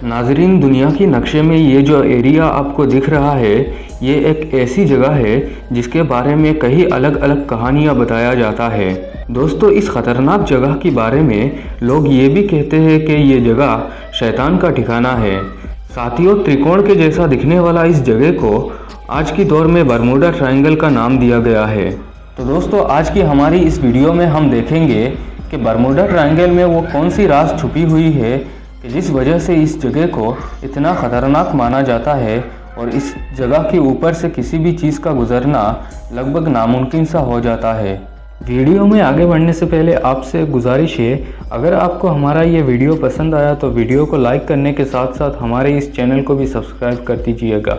नाजरीन, दुनिया की नक्शे में ये जो एरिया आपको दिख रहा है, ये एक ऐसी जगह है जिसके बारे में कई अलग अलग कहानियाँ बताया जाता है। दोस्तों, इस ख़तरनाक जगह के बारे में लोग ये भी कहते हैं कि ये जगह शैतान का ठिकाना है। साथियों, त्रिकोण के जैसा दिखने वाला इस जगह को आज की दौर में बरमूडा ट्रायंगल का नाम दिया गया है। तो दोस्तों, आज की हमारी इस वीडियो में हम देखेंगे कि बरमूडा ट्रायंगल में वो कौन सी राज छुपी हुई है कि जिस वजह से इस जगह को इतना ख़तरनाक माना जाता है और इस जगह के ऊपर से किसी भी चीज़ का गुजरना लगभग नामुमकिन सा हो जाता है। वीडियो में आगे बढ़ने से पहले आपसे गुजारिश है, अगर आपको हमारा ये वीडियो पसंद आया तो वीडियो को लाइक करने के साथ साथ हमारे इस चैनल को भी सब्सक्राइब कर दीजिएगा।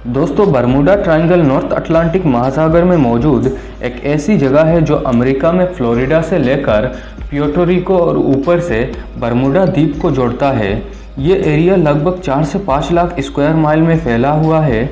दोस्तों, बरमूडा ट्रायंगल नॉर्थ अटलांटिक महासागर में मौजूद एक ऐसी जगह है जो अमेरिका में फ्लोरिडा से लेकर प्यूर्टो रिको और ऊपर से बरमूडा द्वीप को जोड़ता है। ये एरिया लगभग 4 से 5 लाख स्क्वायर माइल में फैला हुआ है।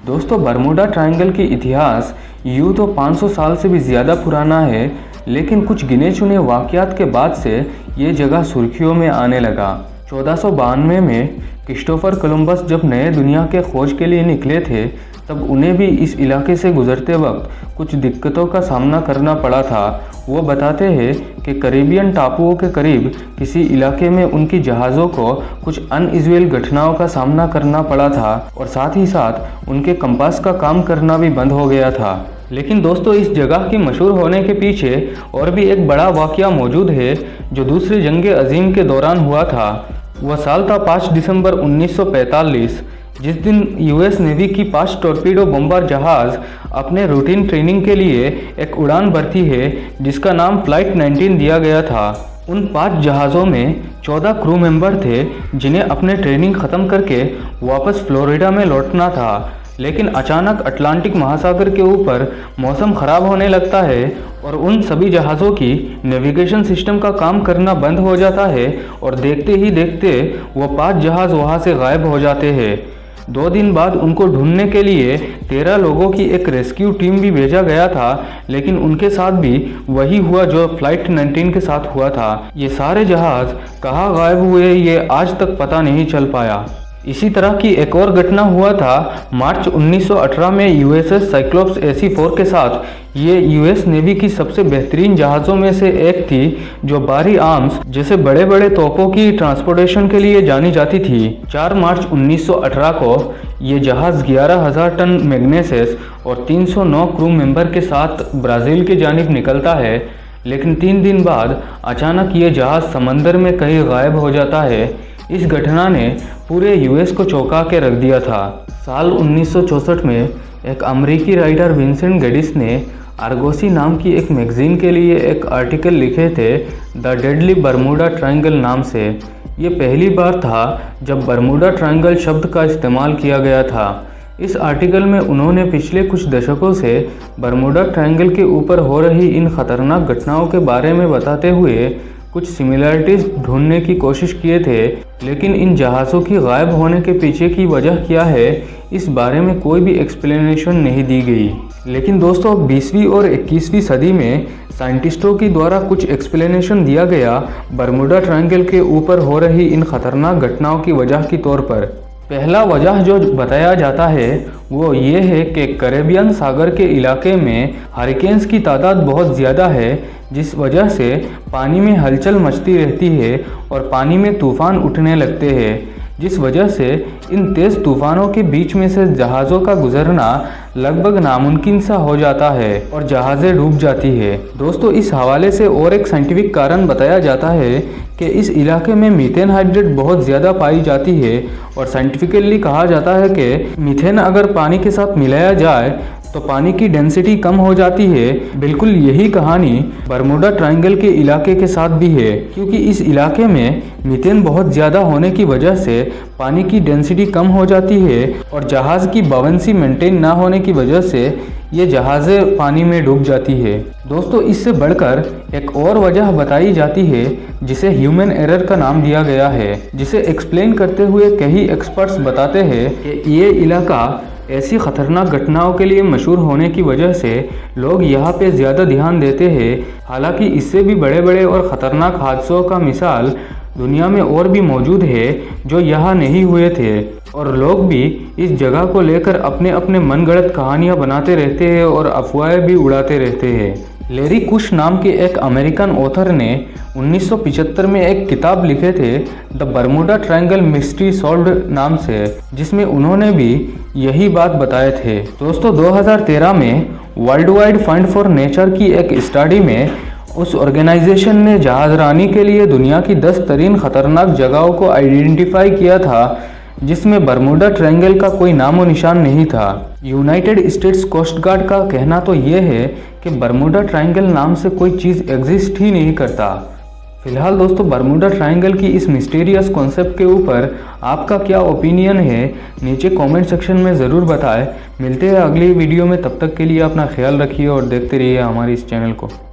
दोस्तों, बरमूडा ट्रायंगल की इतिहास यूँ तो 500 साल से भी ज़्यादा पुराना है, लेकिन कुछ गिने चुने वाक़यात के बाद से ये जगह सुर्खियों में आने लगा। 1492 में क्रिस्टोफर कोलंबस जब नए दुनिया के खोज के लिए निकले थे, तब उन्हें भी इस इलाके से गुजरते वक्त कुछ दिक्कतों का सामना करना पड़ा था। वो बताते हैं कि कैरिबियन टापुओं के करीब किसी इलाके में उनकी जहाज़ों को कुछ अनयूजुअल घटनाओं का सामना करना पड़ा था और साथ ही साथ उनके कंपास का काम करना भी बंद हो गया था। लेकिन दोस्तों, इस जगह के मशहूर होने के पीछे और भी एक बड़ा वाक़या मौजूद है जो दूसरी जंग अज़ीम के दौरान हुआ था। वह साल था 5 दिसंबर 1945, जिस दिन यूएस नेवी की 5 टॉर्पीडो बम्बार जहाज़ अपने रूटीन ट्रेनिंग के लिए एक उड़ान भरती है जिसका नाम फ्लाइट 19 दिया गया था। उन 5 जहाज़ों में 14 क्रू मेंबर थे जिन्हें अपने ट्रेनिंग ख़त्म करके वापस फ्लोरिडा में लौटना था। लेकिन अचानक अटलांटिक महासागर के ऊपर मौसम ख़राब होने लगता है और उन सभी जहाज़ों की नेविगेशन सिस्टम का काम करना बंद हो जाता है और देखते ही देखते वो 5 जहाज़ वहाँ से गायब हो जाते हैं। 2 दिन बाद उनको ढूंढने के लिए 13 लोगों की एक रेस्क्यू टीम भी भेजा गया था, लेकिन उनके साथ भी वही हुआ जो फ्लाइट 19 के साथ हुआ था। ये सारे जहाज़ कहाँ गायब हुए ये आज तक पता नहीं चल पाया। इसी तरह की एक और घटना हुआ था मार्च 1918 में यूएसएस साइक्लोप्स AC-4 के साथ। ये यूएस नेवी की सबसे बेहतरीन जहाज़ों में से एक थी जो भारी आर्म्स जैसे बड़े बड़े तोपों की ट्रांसपोर्टेशन के लिए जानी जाती थी। 4 मार्च 1918 को ये जहाज़ 11,000 टन मैग्नेसेस और 309 क्रू मेंबर के साथ ब्राज़ील की जानिब निकलता है। लेकिन 3 दिन बाद अचानक ये जहाज़ समंदर में कहीं गायब हो जाता है। इस घटना ने पूरे यूएस को चौंका के रख दिया था। साल 1964 में एक अमेरिकी राइटर विंसेंट गेडिस ने आर्गोसी नाम की एक मैगज़ीन के लिए एक आर्टिकल लिखे थे द डेडली बरमूडा ट्रायंगल नाम से। ये पहली बार था जब बरमूडा ट्रायंगल शब्द का इस्तेमाल किया गया था। इस आर्टिकल में उन्होंने पिछले कुछ दशकों से बरमूडा ट्रायंगल के ऊपर हो रही इन ख़तरनाक घटनाओं के बारे में बताते हुए कुछ सिमिलरिटीज़ ढूंढने की कोशिश किए थे, लेकिन इन जहाज़ों की गायब होने के पीछे की वजह क्या है इस बारे में कोई भी एक्सप्लेनेशन नहीं दी गई। लेकिन दोस्तों, 20वीं और 21वीं सदी में साइंटिस्टों के द्वारा कुछ एक्सप्लेनेशन दिया गया बरमूडा ट्रायंगल के ऊपर हो रही इन खतरनाक घटनाओं की वजह के तौर पर। पहला वजह जो बताया जाता है वो ये है कि कैरिबियन सागर के इलाके में हरिकेन्स की तादाद बहुत ज़्यादा है, जिस वजह से पानी में हलचल मचती रहती है और पानी में तूफ़ान उठने लगते हैं, जिस वजह से इन तेज़ तूफ़ानों के बीच में से जहाज़ों का गुजरना लगभग नामुमकिन सा हो जाता है और जहाज़ें डूब जाती है। दोस्तों, इस हवाले से और एक साइंटिफिक कारण बताया जाता है कि इस इलाके में मीथेन हाइड्रेट बहुत ज़्यादा पाई जाती है और साइंटिफिकली कहा जाता है कि मीथेन अगर पानी के साथ मिलाया जाए तो पानी की डेंसिटी कम हो जाती है। बिल्कुल यही कहानी बरमूडा ट्रायंगल के इलाके के साथ भी है, क्योंकि इस इलाके में मीथेन बहुत ज़्यादा होने की वजह से पानी की डेंसिटी कम हो जाती है और जहाज़ की बाउंसी मेंटेन ना होने की वजह से ये जहाज़ें पानी में डूब जाती है। दोस्तों, इससे बढ़कर एक और वजह बताई जाती है जिसे ह्यूमन एरर का नाम दिया गया है, जिसे एक्सप्लेन करते हुए कई एक्सपर्ट्स बताते हैं कि ये इलाका ऐसी ख़तरनाक घटनाओं के लिए मशहूर होने की वजह से लोग यहाँ पे ज़्यादा ध्यान देते हैं। हालांकि इससे भी बड़े बड़े और ख़तरनाक हादसों का मिसाल दुनिया में और भी मौजूद है जो यहाँ नहीं हुए थे, और लोग भी इस जगह को लेकर अपने अपने मनगढ़ंत कहानियाँ बनाते रहते हैं और अफवाहें भी उड़ाते रहते हैं। लैरी कुश नाम के एक अमेरिकन ऑथर ने 1975 में एक किताब लिखे थे the Bermuda triangle mystery solved नाम से, जिसमें उन्होंने भी यही बात बताए थे। दोस्तों 2013 में world wide fund for nature की एक स्टडी में उस ऑर्गेनाइजेशन ने जहाज़रानी के लिए दुनिया की 10 तरीन खतरनाक जगहों को आइडेंटिफाई किया था, जिसमें बर्मुडा ट्रायंगल का कोई नामो निशान नहीं था। यूनाइटेड स्टेट्स कोस्ट गार्ड का कहना तो ये है कि बर्मुडा ट्रायंगल नाम से कोई चीज़ एग्जिस्ट ही नहीं करता। फिलहाल दोस्तों बर्मुडा ट्रायंगल की इस मिस्टीरियस कॉन्सेप्ट के ऊपर आपका क्या ओपिनियन है, नीचे कमेंट सेक्शन में ज़रूर बताएं। मिलते हैं अगली वीडियो में, तब तक के लिए अपना ख्याल रखिए और देखते रहिए हमारे इस चैनल को।